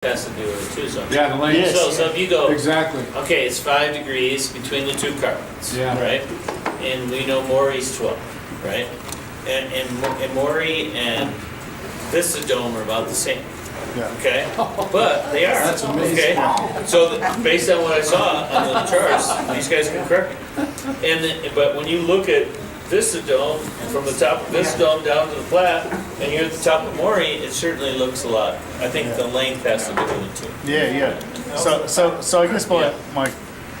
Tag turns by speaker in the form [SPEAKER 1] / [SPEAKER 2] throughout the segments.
[SPEAKER 1] has to do with it too. So
[SPEAKER 2] Yeah, the length.
[SPEAKER 1] So if you go
[SPEAKER 2] Exactly.
[SPEAKER 1] okay, it's 5 degrees between the two carpets.
[SPEAKER 2] Yeah.
[SPEAKER 1] Right. And we know Maury's 12. Right. And Maury and Vista Dome are about the same.
[SPEAKER 2] Yeah.
[SPEAKER 1] Okay, but they are.
[SPEAKER 2] That's amazing.
[SPEAKER 1] Okay, so based on what I saw on the charts, these guys can correct me. But when you look at Vista Dome, from the top of Vista Dome down to the flat, and you're at the top of Maury, it certainly looks a lot. I think the length has to do with it too.
[SPEAKER 3] Yeah, yeah. So I guess my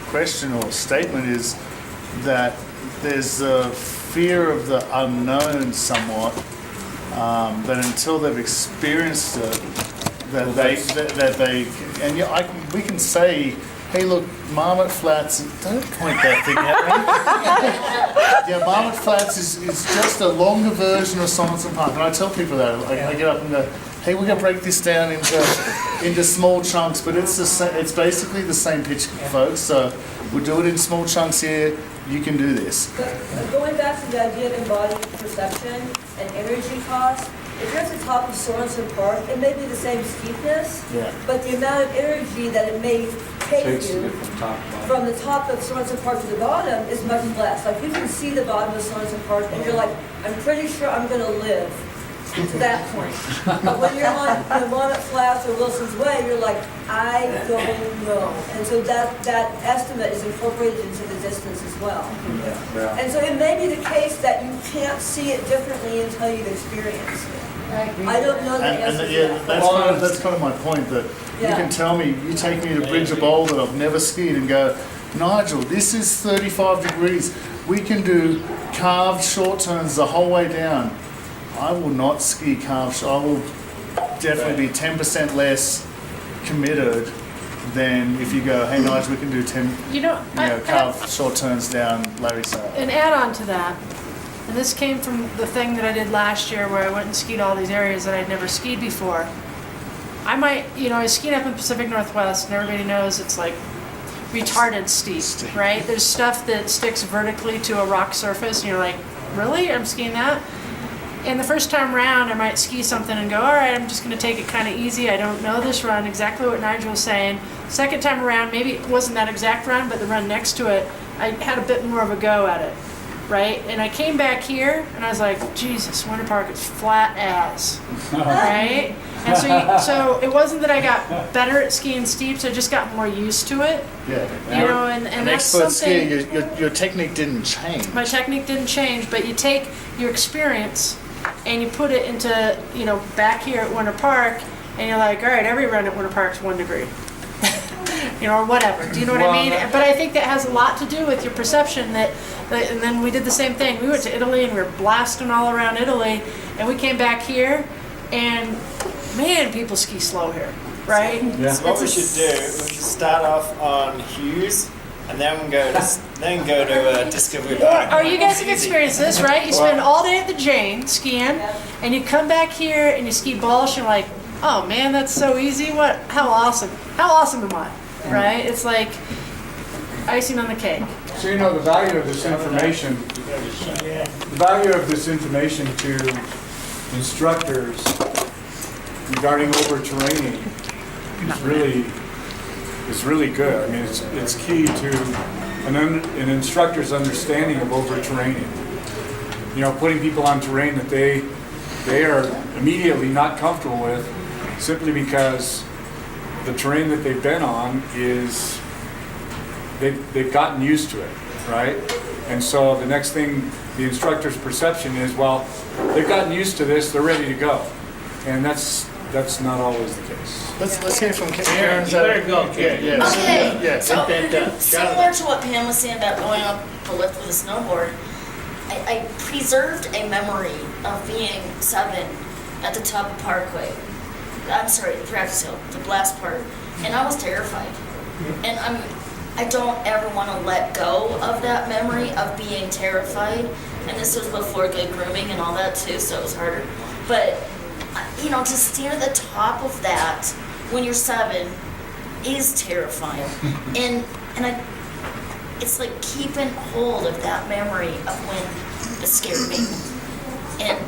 [SPEAKER 3] question or statement is that there's a fear of the unknown somewhat, that until they've experienced it, we can say, hey, look, Marmot Flats, don't point that thing at me. Yeah, Marmot Flats is just a longer version of Somerson Park. And I tell people that. I get up and go, hey, we're going to break this down into small chunks, but it's basically the same pitch, folks. So we'll do it in small chunks here. You can do this.
[SPEAKER 4] But going back to the idea of embodied perception and energy cost, if you're at the top of Sorensen Park, it may be the same steepness, but the amount of energy that it may take you from the top of Sorensen Park to the bottom is much less. Like you can see the bottom of Sorensen Park and you're like, I'm pretty sure I'm going to live to that point. But when you're on the Monmouth Flats or Wilson's Way, you're like, I don't know. And so that estimate is incorporated into the distance as well.
[SPEAKER 2] Yeah.
[SPEAKER 4] And so it may be the case that you can't see it differently until you've experienced it. I don't know the answer to that.
[SPEAKER 3] That's kind of my point, that you
[SPEAKER 4] Yeah.
[SPEAKER 3] can tell me, you take me to Bridge of Bowl that I've never skied and go, Nigel, this is 35 degrees. We can do carved short turns the whole way down. I will not ski carved. I will definitely be 10% less committed than if you go, hey Nigel, we can do 10 carved short turns down Larry Sale.
[SPEAKER 5] An add-on to that, and this came from the thing that I did last year where I went and skied all these areas that I'd never skied before. I skied up in Pacific Northwest, and everybody knows it's like retarded steep, right? There's stuff that sticks vertically to a rock surface, and you're like, really? I'm skiing that? And the first time around, I might ski something and go, all right, I'm just going to take it kind of easy. I don't know this run, exactly what Nigel was saying. Second time around, maybe it wasn't that exact run, but the run next to it, I had a bit more of a go at it, right? And I came back here, and I was like, Jesus, Winter Park is flat as, right? And so it wasn't that I got better at skiing steeps, I just got more used to it.
[SPEAKER 3] Yeah.
[SPEAKER 4] And
[SPEAKER 3] that's something. Skiing, your technique didn't change.
[SPEAKER 5] My technique didn't change, but you take your experience and you put it into, back here at Winter Park, and you're like, all right, every run at Winter Park's 1 degree. Or whatever. Do you know what I mean? But I think that has a lot to do with your perception and then we did the same thing. We went to Italy and we were blasting all around Italy, and we came back here, and man, people ski slow here, right?
[SPEAKER 2] Yeah.
[SPEAKER 6] So what we should do, we should start off on Hughes, and then go to Discovery Park.
[SPEAKER 5] Or you guys have experienced this, right? You spend all day at the Jane skiing, and you come back here and you ski Balsh, and you're like, oh man, that's so easy. How awesome am I, right? It's like icing on the cake.
[SPEAKER 2] So the value of this information, to instructors regarding over-terraining is really good. I mean, it's key to an instructor's understanding of over-terraining. Putting people on terrain that they are immediately not comfortable with, simply because the terrain that they've been on is they've gotten used to it, right? And so the next thing, the instructor's perception is, well, they've gotten used to this, they're ready to go, and that's not always the case.
[SPEAKER 3] Let's hear from Karen.
[SPEAKER 1] You better go, Karen.
[SPEAKER 7] Okay, so
[SPEAKER 1] Jonathan.
[SPEAKER 7] similar to what Pam was saying about going up the lift with a snowboard, I preserved a memory of being 7 at the top of Parkway. I'm sorry, the practice hill, the blast part, and I was terrified. And I don't ever want to let go of that memory of being terrified. And this was before good grooming and all that too, so it was harder. But to stand at the top of that when you're 7 is terrifying. and it's like keeping hold of that memory of when it scared me. And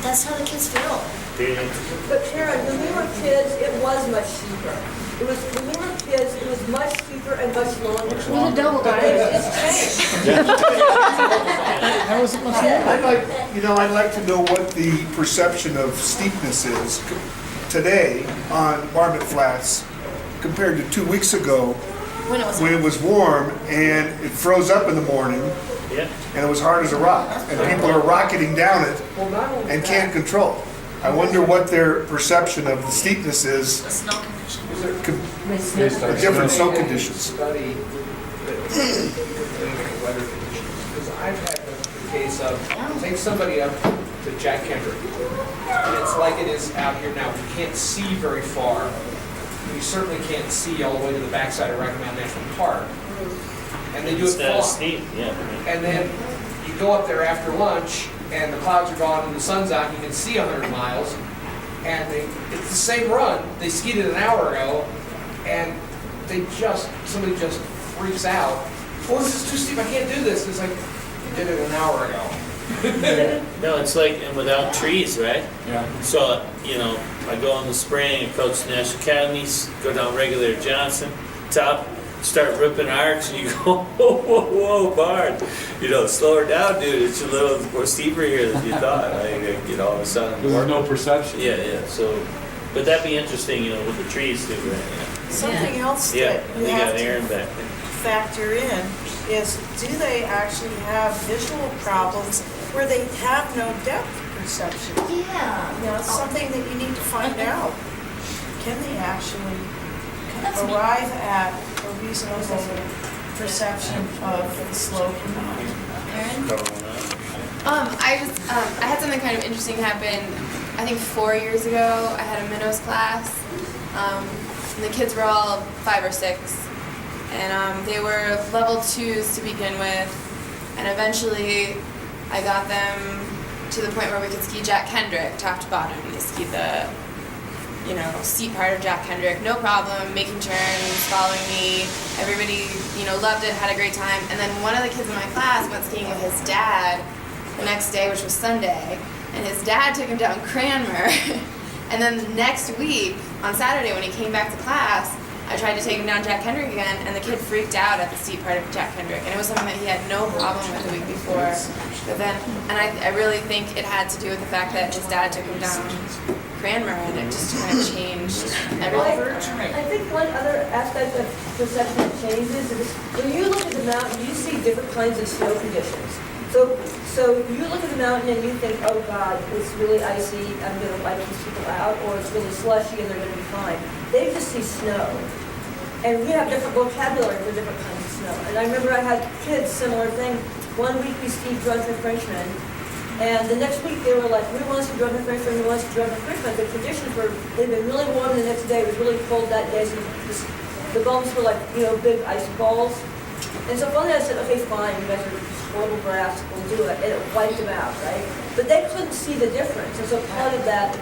[SPEAKER 7] that's how the kids feel.
[SPEAKER 4] But Karen, when we were kids, it was much cheaper. When we were kids, it was much cheaper and much longer.
[SPEAKER 5] It was a double
[SPEAKER 4] But
[SPEAKER 5] dime.
[SPEAKER 4] it's changed.
[SPEAKER 3] How is it much more?
[SPEAKER 8] I'd like to know what the perception of steepness is today on Marmot Flats compared to 2 weeks ago
[SPEAKER 7] When it was.
[SPEAKER 8] when it was warm and it froze up in the morning
[SPEAKER 1] Yeah.
[SPEAKER 8] and it was hard as a rock. And people are rocketing down it and can't control. I wonder what their perception of the steepness is,
[SPEAKER 7] The snow condition.
[SPEAKER 2] Based on
[SPEAKER 8] the different snow conditions.
[SPEAKER 9] Study the weather conditions, because I've had the case of, take somebody up to Jack Kendrick, and it's like it is out here now. You can't see very far. You certainly can't see all the way to the backside of Rocky Mountain National Park. And they do
[SPEAKER 1] It's
[SPEAKER 9] it
[SPEAKER 1] not
[SPEAKER 9] fog.
[SPEAKER 1] steep, yeah.
[SPEAKER 9] And then you go up there after lunch, and the clouds are gone and the sun's out, and you can see 100 miles. And it's the same run. They skied it an hour ago, and somebody just freaks out. Oh, this is too steep, I can't do this. It's like, you did it an hour ago.
[SPEAKER 1] No, it's like, and without trees, right?
[SPEAKER 2] Yeah.
[SPEAKER 1] So, I go in the spring, approach the National Academies, go down Regulator Johnson, top, start ripping arcs, and you go, whoa, whoa, whoa, Bard. Slow her down, dude. It's a little more steeper here than you thought. All of a sudden.
[SPEAKER 2] There's no perception.
[SPEAKER 1] Yeah. So, but that'd be interesting, with the trees too, right?
[SPEAKER 10] Something else
[SPEAKER 1] Yeah,
[SPEAKER 10] that you
[SPEAKER 1] we
[SPEAKER 10] have
[SPEAKER 1] got Aaron
[SPEAKER 10] to
[SPEAKER 1] back there.
[SPEAKER 10] factor in is, do they actually have visual problems where they have no depth perception?
[SPEAKER 7] Yeah.
[SPEAKER 10] It's something that you need to find out. Can they actually
[SPEAKER 7] That's me.
[SPEAKER 10] arrive at a reasonable perception of the slope or not?
[SPEAKER 7] Aaron?
[SPEAKER 11] I had something kind of interesting happen. I think 4 years ago, I had a minnows class. And the kids were all 5 or 6, and they were level 2s to begin with. And eventually, I got them to the point where we could ski Jack Kendrick top to bottom. They skied the, steep part of Jack Kendrick, no problem, making turns, following me. Everybody, loved it, had a great time. And then one of the kids in my class went skiing with his dad the next day, which was Sunday, and his dad took him down Cranmer. And then the next week, on Saturday, when he came back to class, I tried to take him down Jack Kendrick again, and the kid freaked out at the steep part of Jack Kendrick. And it was something that he had no problem with the week before. But then, and I really think it had to do with the fact that his dad took him down Cranmer, and it just kind of changed everything.
[SPEAKER 4] I think one other aspect of perception that changes is when you look at the mountain, you see different kinds of snow conditions. So you look at the mountain and you think, oh God, it's really icy, I'm going to wipe these people out, or it's really slushy and they're going to be fine. They just see snow. And we have different vocabulary for different kinds of snow. And I remember I had kids, similar thing. One week we skied Drunken Frenchman, and the next week they were like, we want to ski Drunken Frenchman, we want to ski Drunken Frenchman. The conditions were, they'd been really warm the next day, it was really cold that day, so the bumps were like, big ice balls. And so finally I said, okay, fine, you guys are horrible grass, we'll do it. And it wiped them out, right? But they couldn't see the difference. And so part of that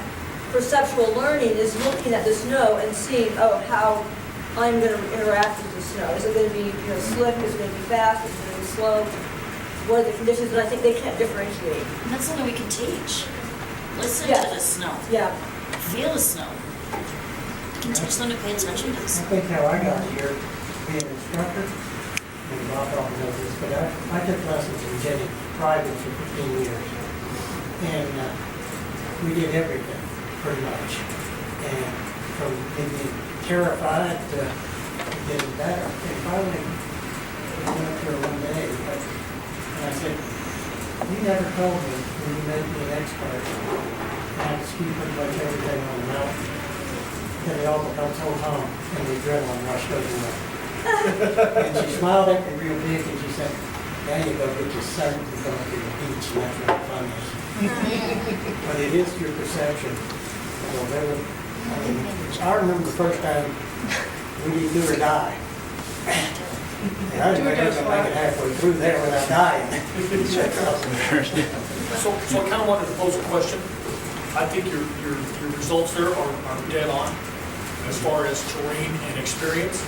[SPEAKER 4] perceptual learning is looking at the snow and seeing, how I'm going to interact with the snow. Is it going to be slick? Is it going to be fast? Is it going to be slow? What are the conditions? And I think they can't differentiate.
[SPEAKER 7] And that's something we can teach. Listen
[SPEAKER 4] Yes.
[SPEAKER 7] to the snow.
[SPEAKER 4] Yeah.
[SPEAKER 7] Feel the snow. You can teach them to pay attention to the
[SPEAKER 12] I
[SPEAKER 7] snow.
[SPEAKER 12] think how I got here, being an instructor, and Bob probably knows this, but I took lessons in jetting private for 15 years. And we did everything, pretty much. And from being terrified to getting better. And finally, I went up there one day, and I said, you never told me when you made me an expert. I had to ski pretty much everything on the mountain. Then they all got so home, and the adrenaline rushed over me. And she smiled at me real big, and she said, now you go get your son to go to the beach, and that's what fun is. But it is your perception. I remember the first time we did do or die. And I didn't think I was going to make it halfway through there without dying.
[SPEAKER 13] So I kind of wanted to pose a question. I think your results there are dead on as far as terrain and experience.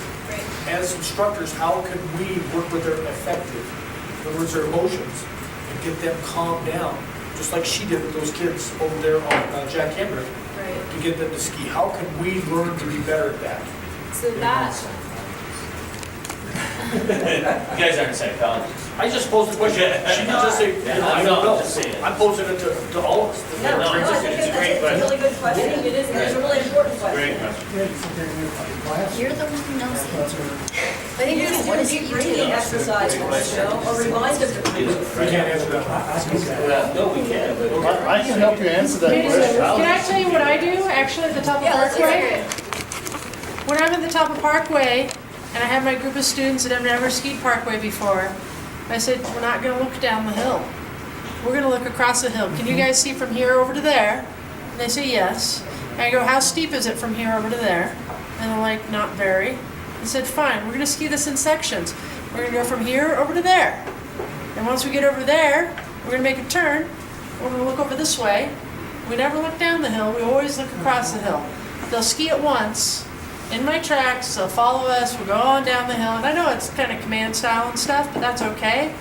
[SPEAKER 13] As instructors, how can we work with their affective, in other words, their emotions, and get them calmed down just like she did with those kids over there on Jack Henry, to get them to ski. How can we learn to be better at that?
[SPEAKER 11] So that,
[SPEAKER 1] You guys aren't psychologists.
[SPEAKER 13] I just posed the question. She didn't just say, I don't know.
[SPEAKER 1] I'm just saying.
[SPEAKER 13] I'm posing it to all of us.
[SPEAKER 4] Yeah, no, I think
[SPEAKER 1] It's a great
[SPEAKER 4] that's a really good question.
[SPEAKER 1] question.
[SPEAKER 4] It is, it's a really important
[SPEAKER 1] Great
[SPEAKER 4] question.
[SPEAKER 1] question.
[SPEAKER 7] You're the one who knows it.
[SPEAKER 4] I think you just want to do breathing exercises, or remind them to breathe.
[SPEAKER 13] We can't answer that.
[SPEAKER 1] No, we can't. but-
[SPEAKER 3] I can help you answer that question.
[SPEAKER 5] Can I tell you what I do, actually, at the top of
[SPEAKER 4] Yeah, let's
[SPEAKER 5] Parkway?
[SPEAKER 4] hear it.
[SPEAKER 5] When I'm at the top of Parkway, and I have my group of students that have never skied Parkway before, I said, we're not gonna look down the hill. We're gonna look across the hill. Can you guys see from here over to there? And they say yes. And I go, how steep is it from here over to there? And they're like, not very. I said, fine, we're gonna ski this in sections. We're gonna go from here over to there. And once we get over there, we're gonna make a turn. We're gonna look over this way. We never look down the hill, we always look across the hill. They'll ski it once, in my tracks, they'll follow us, we'll go on down the hill, and I know it's kind of command style and stuff, but that's okay.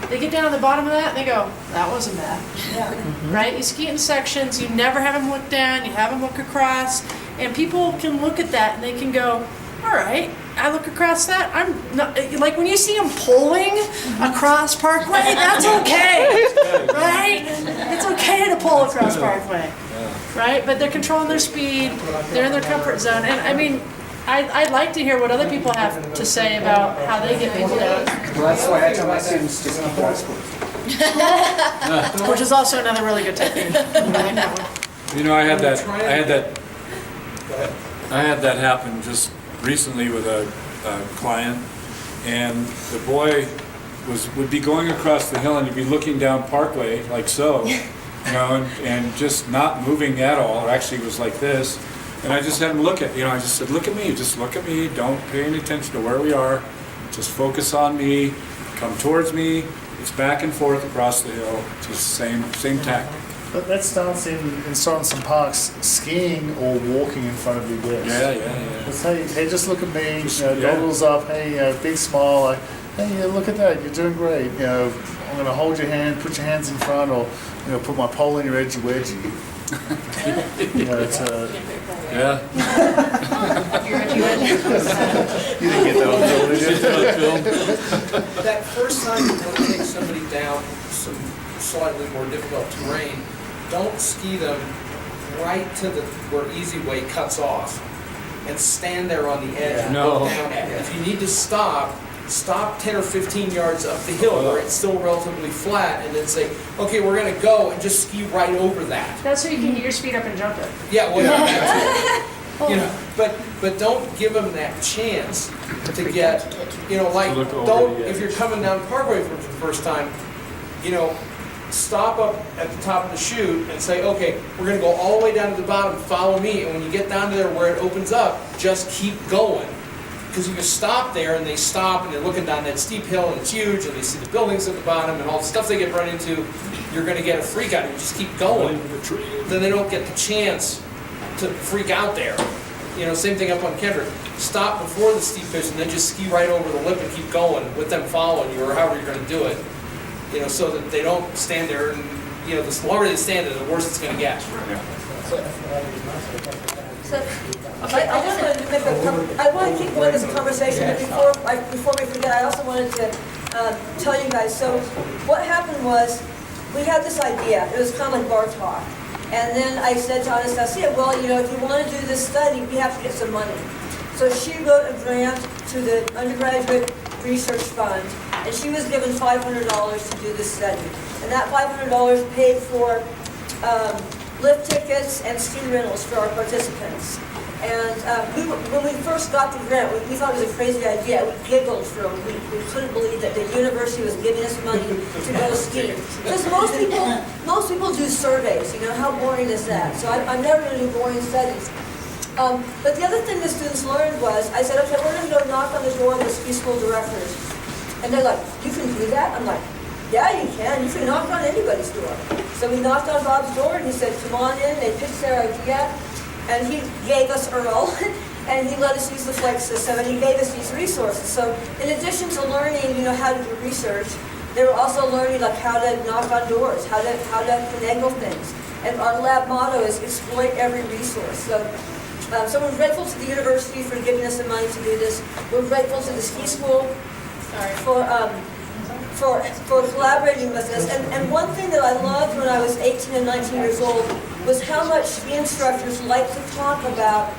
[SPEAKER 5] They get down to the bottom of that and they go, that wasn't bad.
[SPEAKER 4] Yeah.
[SPEAKER 5] Right? You ski it in sections, you never have them look down, you have them look across, and people can look at that and they can go, all right, I look across that, I'm not, like when you see them pulling across Parkway, that's okay, right? It's okay to pull across Parkway, right? But they're controlling their speed, they're in their comfort zone, and I mean, I'd like to hear what other people have to say about how they get people down.
[SPEAKER 8] Well, that's why I tell my students to keep ice
[SPEAKER 5] Which is also another really good technique.
[SPEAKER 2] You know, I had that happen just recently with a client, and the boy would be going across the hill and he'd be looking down Parkway like so, you know, and just not moving at all, or actually was like this. And I just had him look at, you know, I just said, look at me, just look at me, don't pay any attention to where we are, just focus on me, come towards me, it's back and forth across the hill, just same tactic.
[SPEAKER 3] But that starts in some parks, skiing or walking in front of your guests.
[SPEAKER 2] Yeah.
[SPEAKER 3] Just, hey, just look at me,
[SPEAKER 2] Just,
[SPEAKER 3] you know,
[SPEAKER 2] yeah.
[SPEAKER 3] goggles up, hey, big smile, like, hey, yeah, look at that, you're doing great. You know, I'm going to hold your hand, put your hands in front, or, you know, put my pole in your edgy wedgie. You know, it's
[SPEAKER 2] Yeah.
[SPEAKER 3] you didn't get that on film, did you?
[SPEAKER 9] That first time you want to take somebody down some slightly more difficult terrain, don't ski them right to where Easy Way cuts off and stand there on the edge and
[SPEAKER 2] No.
[SPEAKER 9] look down at it. If you need to stop 10 or 15 yards up the hill where it's still relatively flat, and then say, okay, we're gonna go, and just ski right over that.
[SPEAKER 5] That's so you can get your speed up and jump it.
[SPEAKER 9] Yeah, well, that's it. You know, but don't give them that chance to get, you know, like,
[SPEAKER 2] Look over
[SPEAKER 9] don't,
[SPEAKER 2] the edge.
[SPEAKER 9] if you're coming down Parkway for the first time, you know, stop up at the top of the chute and say, okay, we're gonna go all the way down to the bottom, follow me, and when you get down to there where it opens up, just keep going. Because if you stop there and they stop and they're looking down that steep hill and it's huge and they see the buildings at the bottom and all the stuff they get run into, you're going to get a freak out. You just keep going. Then they don't get the chance to freak out there. You know, same thing up on Kendrick. Stop before the steep pitch and then just ski right over the lip and keep going with them following you or however you're going to do it. You know, so that they don't stand there and, you know, the longer they stand there, the worse it's going to get.
[SPEAKER 4] So, I just wanted to make I want to keep going this conversation, but before we forget, I also wanted to tell you guys, so what happened was, we had this idea, it was kind of like bar talk, and then I said to Anastasia, well, you know, if you want to do this study, we have to get some money. So she wrote a grant to the undergraduate research fund, and she was given $500 to do this study. And that $500 paid for lift tickets and ski rentals for our participants. And when we first got the grant, we thought it was a crazy idea. We giggled for a week. We couldn't believe that the university was giving us money to go ski. Because most people do surveys, you know, how boring is that? So I'm never going to do boring studies. But the other thing the students learned was, I said, okay, we're going to go knock on the door of the ski school directors. And they're like, you can do that? I'm like, yeah, you can. You can knock on anybody's door. So we knocked on Bob's door and he said, come on in. They pitched their idea. And he gave us Earl, and he let us use the Flex system, and he gave us these resources. So in addition to learning, you know, how to do research, They were also learning like how to knock on doors, how to finagle things. And our lab motto is exploit every resource. So we're grateful to the university for giving us the money to do this. We're grateful to the ski school for collaborating with us. And one thing that I loved when I was 18 and 19 years old was how much ski instructors like to talk about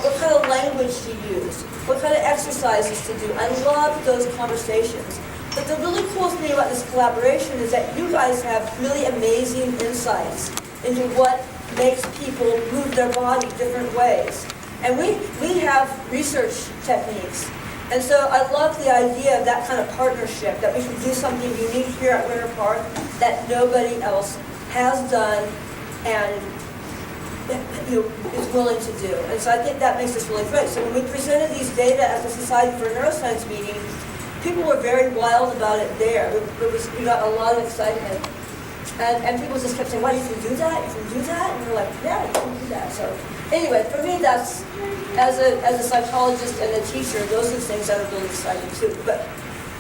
[SPEAKER 4] what kind of language to use, what kind of exercises to do. I loved those conversations. But the really cool thing about this collaboration is that you guys have really amazing insights into what makes people move their body different ways. And we have research techniques. And so I love the idea of that kind of partnership, that we can do something unique here at Winter Park that nobody else has done and is willing to do. And so I think that makes us really great. So when we presented these data at the Society for Neuroscience meeting, people were very wild about it there. We got a lot of excitement. And people just kept saying, "What, you can do that? You can do that?" And we're like, "Yeah, you can do that." So anyway, for me, that's, as a psychologist and a teacher, those are the things that are really exciting too.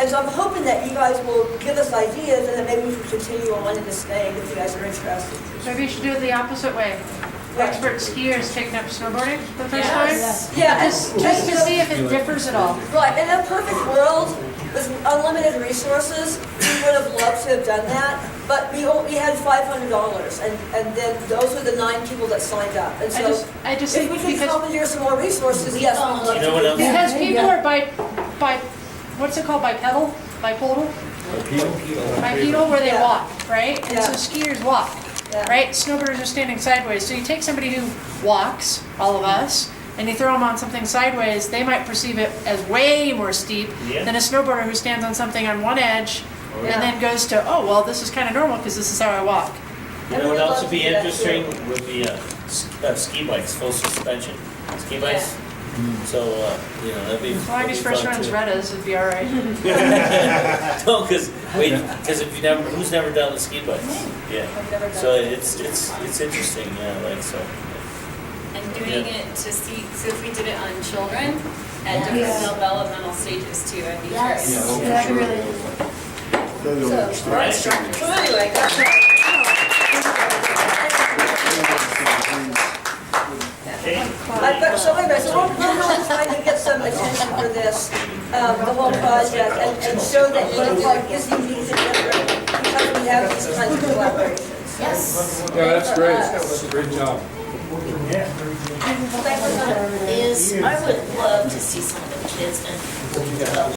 [SPEAKER 4] And so I'm hoping that you guys will give us ideas and then maybe we can continue on in this thing if you guys are interested.
[SPEAKER 5] Maybe you should do it the opposite way. Expert skiers taking up snowboarding for the first time?
[SPEAKER 4] Yeah,
[SPEAKER 5] Just to see if it differs at all.
[SPEAKER 4] Right, in a perfect world, with unlimited resources, we would have loved to have done that, but we had $500, and then those were the 9 people that signed up. And so,
[SPEAKER 5] I just
[SPEAKER 4] if we
[SPEAKER 5] think
[SPEAKER 4] can commandeer some more resources, yes, we'd love to do that.
[SPEAKER 5] because people are by what's it called, bipedal, where they walk, right? And so skiers walk.
[SPEAKER 4] Yeah.
[SPEAKER 5] Right? Snowboarders are standing sideways. So you take somebody who walks, all of us, and you throw them on something sideways, they might perceive it as way more steep than a snowboarder who stands on something on one edge and then goes to, oh, well, this is kind of normal because this is how I walk.
[SPEAKER 1] You know what else would be interesting would be ski bikes, full suspension. Ski bikes. So, that'd be.
[SPEAKER 5] As long as first runs Retta's, it'd be all right.
[SPEAKER 1] No, because if who's never done the ski bikes? Yeah. So it's interesting, so.
[SPEAKER 14] And doing it to see, so if we did it on children at different developmental stages too, I'd be curious.
[SPEAKER 5] That'd be really.
[SPEAKER 4] So anyway, so we're really trying to get some attention for this, the whole project, and show that Winter Park is unique and different because we have these kinds of collaborations.
[SPEAKER 7] Yes.
[SPEAKER 2] Yeah, that's great. That's a great job.
[SPEAKER 7] I would love to see some of the kids and